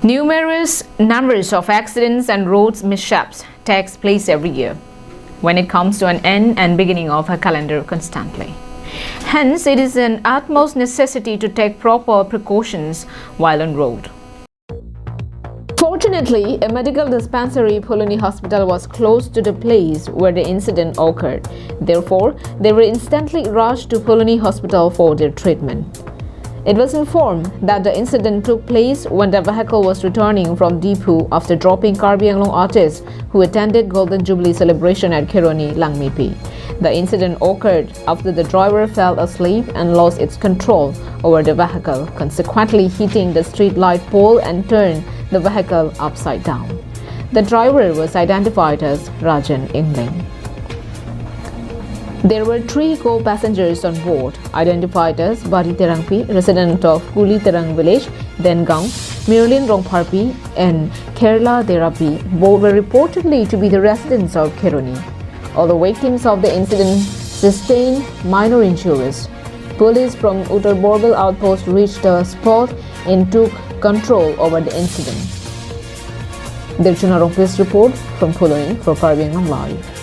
Numerous numbers of accidents and roads mishaps takes place every year when it comes to an end and beginning of a calendar constantly. Hence, it is an utmost necessity to take proper precautions while on road. Fortunately, a medical dispensary, Phuloni Hospital, was close to the place where the incident occurred. Therefore, they were instantly rushed to Phuloni Hospital for their treatment. It was informed that the incident took place when the vehicle was returning from Dipu after dropping Karbi Anglong artists who attended Golden Jubilee celebration at Kironi, Langmipi. The incident occurred after the driver fell asleep and lost its control over the vehicle, consequently hitting the street light pole and turned the vehicle upside down. The driver was identified as Rajan Ingling. There were 3 co-passengers on board, identified as Bari Terangpi, resident of Kuli Terang village, Dengang, Mirlin Rongparpi, and Kerala Derapi. Both were reportedly to be the residents of Kironi. All the victims of the incident sustained minor injuries. Police from Uttar Borbal outpost reached the spot and took control over the incident. Dirchana Rongpis report from Phuloni for Karbi Anglong Live.